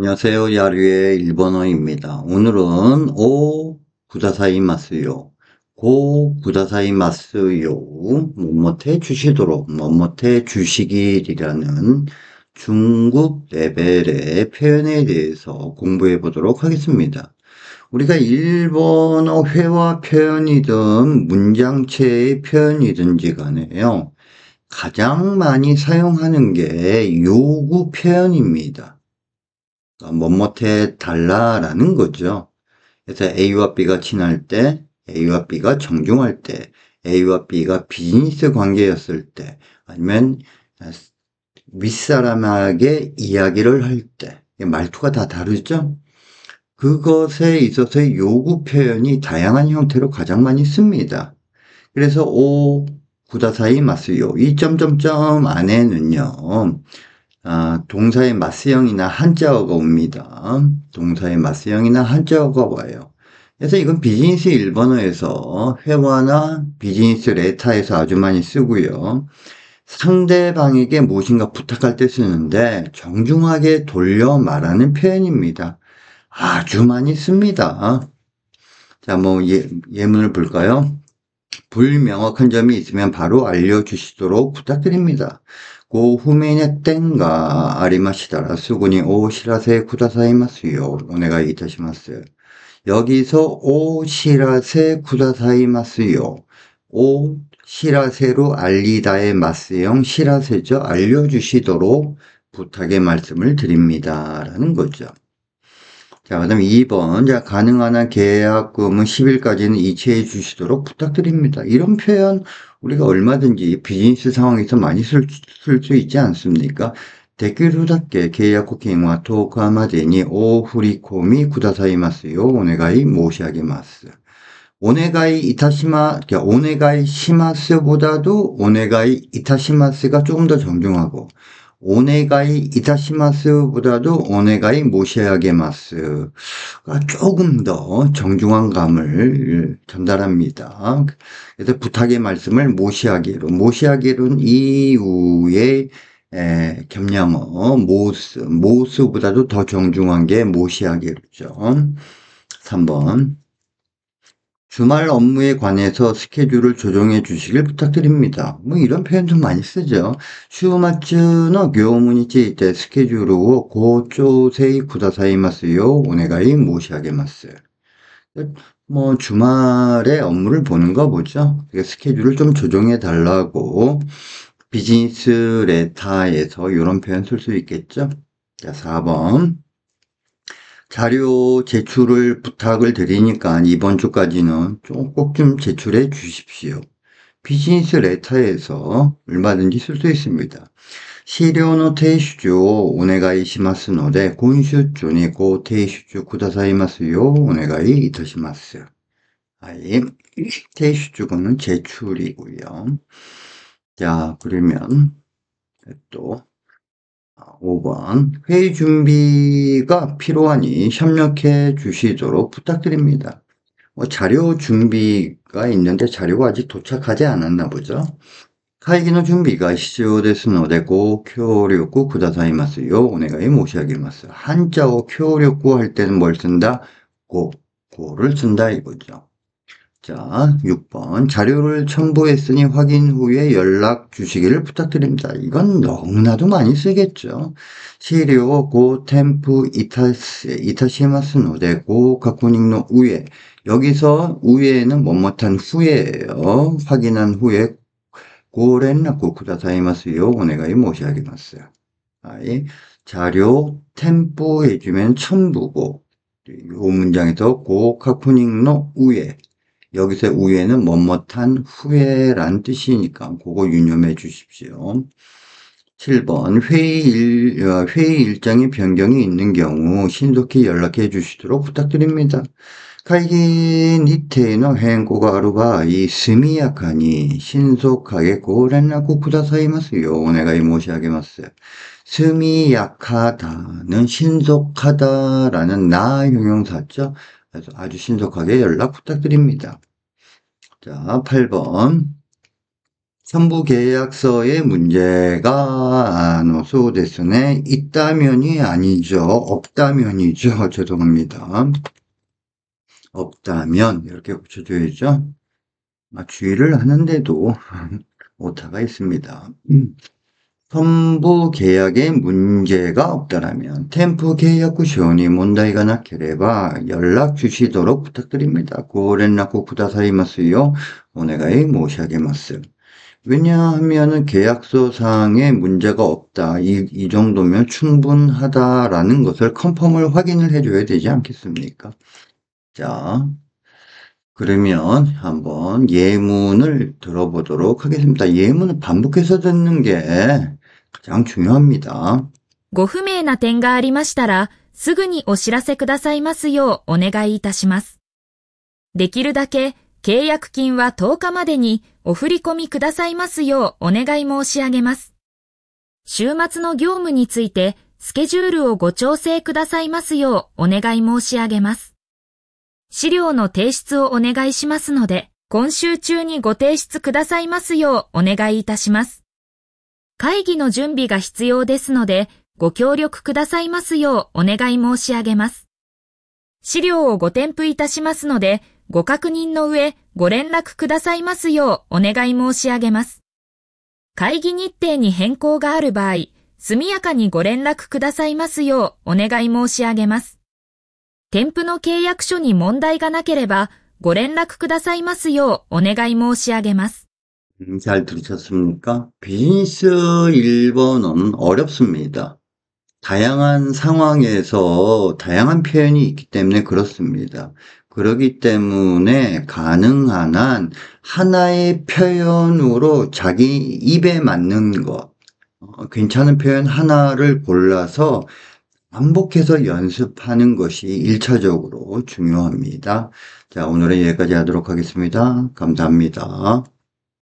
안녕하세요. 야류의 일본어입니다. 오늘은 오 구다사이마스요. 고 구다사이마스요. 뭐뭐테 주시도록 뭐뭐테 주시길이라는 중급 레벨의 표현에 대해서 공부해 보도록 하겠습니다. 우리가 일본어 회화 표현이든 문장체의 표현이든지 간에요. 가장 많이 사용하는 게 요구 표현입니다. 뭐뭐해 달라라는 거죠. 그래서 A와 B가 친할 때, A와 B가 정중할 때, A와 B가 비즈니스 관계였을 때, 아니면 윗사람에게 이야기를 할 때, 말투가 다 다르죠? 그것에 있어서의 요구 표현이 다양한 형태로 가장 많이 씁니다. 그래서 오, 구다사이 마스요. 이 점점점 안에는요, 동사의 마스형이나 한자어가 옵니다. 동사의 마스형이나 한자어가 와요. 그래서 이건 비즈니스 일본어에서 회화나 비즈니스 레타에서 아주 많이 쓰고요. 상대방에게 무엇인가 부탁할 때 쓰는데 정중하게 돌려 말하는 표현입니다. 아주 많이 씁니다. 자, 예문을 볼까요? 불명확한 점이 있으면 바로 알려주시도록 부탁드립니다. 고 후면에 땐가 아리마시다라 수군이 오 시라세 쿠다사이마스요. 오네가 이타시마스. 여기서 오 시라세 쿠다사이마스요. 오 시라세로 알리다의 마스형 시라세죠. 알려주시도록 부탁의 말씀을 드립니다. 라는 거죠. 자, 그 다음에 2번. 자, 가능한 한 계약금은 10일까지는 이체해 주시도록 부탁드립니다. 이런 표현 우리가 얼마든지 비즈니스 상황에서 많이 쓸 수 있지 않습니까? 데키루다케 계약국 갱화 토카마데니 오 후리코미 구다사이마스요. 오네가이 모시아게마스. 오네가이 이타시마, 그러니까 오네가이 시마스보다도 오네가이 이타시마스가 조금 더 정중하고, 오네가이 이타시마스보다도 오네가이 모시아게마스가 조금 더 정중한 감을 전달합니다. 그래서 부탁의 말씀을 모시아게로는 이후에 겸양어, 모스보다도 더 정중한 게 모시아게로죠. 3번. 주말 업무에 관해서 스케줄을 조정해 주시길 부탁드립니다. 이런 표현도 많이 쓰죠. 슈마츠의 교무니치 때 스케줄을 고조세이 쿠다사이마스요. 오네가이 모시아게마스. 주말에 업무를 보는 거 보죠. 스케줄을 좀 조정해 달라고 비즈니스 레타에서 이런 표현 쓸 수 있겠죠. 자, 4번. 자료 제출을 부탁을 드리니까 이번 주까지는 꼭 좀 제출해 주십시오. 비즈니스 레터에서 얼마든지 쓸 수 있습니다. 시료노 테이슈주 오네가이 시마스 노데 곤슈주にご提出くださいますようお願いいたします. 아이, 테이슈주는 제출이고요. 자, 그러면 또 5번. 회의 준비가 필요하니 협력해 주시도록 부탁드립니다. 자료 준비가 있는데 자료가 아직 도착하지 않았나 보죠. 会議の 준비가 必要ですのでご 協力くださいますようお願い申し上げます. 한자어協力 할 때는 뭘 쓴다? 고를 쓴다 이거죠. 자, 6번. 자료를 첨부했으니 확인 후에 연락 주시기를 부탁드립니다. 이건 너무나도 많이 쓰겠죠. 시료 고 템프 이타시마스 노데 고 가쿠닝노 우에. 여기서 우에는 뭐뭐한 후에예요. 확인한 후에 고 렌라쿠 쿠다사이마스요. 오네가이 모시아게마스. 아이, 자료 템프 해주면 첨부고. 이 문장에서 고 가쿠닝노 우에. 여기서 우에는 뭐뭐한 후에란 뜻이니까 그거 유념해 주십시오. 7번 회의 일정의 변경이 있는 경우 신속히 연락해 주시도록 부탁드립니다. 会議日程の 変更がある場合、速やかに신속하게ご連絡くださいますようお願い申し上げます. 스미야카다는 신속하다라는 나 형용사죠. 그래서 아주 신속하게 연락 부탁드립니다. 자, 8번. 선부계약서에 문제가 노소 데스네. 있다면이 아니죠. 없다면이죠. 죄송합니다. 없다면 이렇게 붙여줘야죠. 주의를 하는데도 오타가 있습니다. 선부 계약에 문제가 없다라면 템포 계약 시온이 문제가 나케레바 연락 주시도록 부탁드립니다. 고連絡 くださいますよ. 오네가이 모시하게마스. 왜냐하면 계약서상에 문제가 없다. 이 정도면 충분하다라는 것을 컨펌을 확인을 해줘야 되지 않겠습니까? 자, 그러면 한번 예문을 들어보도록 하겠습니다. 예문을 반복해서 듣는 게 가장 중요합니다. ご不明な点がありましたら、すぐにお知らせくださいますようお願いいたします。できるだけ契約金は10日までにお振り込みくださいますようお願い申し上げます。週末の業務についてスケジュールをご調整くださいますようお願い申し上げます。資料の提出をお願いしますので、今週中にご提出くださいますようお願いいたします。会議の準備が必要ですので、ご協力くださいますようお願い申し上げます。資料をご添付いたしますので、ご確認の上、ご連絡くださいますようお願い申し上げます。会議日程に変更がある場合、速やかにご連絡くださいますようお願い申し上げます。添付の契約書に問題がなければ、ご連絡くださいますようお願い申し上げます。잘 들으셨습니까? 비즈니스 1번은 어렵습니다. 다양한 상황에서 다양한 표현이 있기 때문에 그렇습니다. 그렇기 때문에 가능한 한 하나의 표현으로 자기 입에 맞는 것, 괜찮은 표현 하나를 골라서 반복해서 연습하는 것이 1차적으로 중요합니다. 자, 오늘은 여기까지 하도록 하겠습니다. 감사합니다.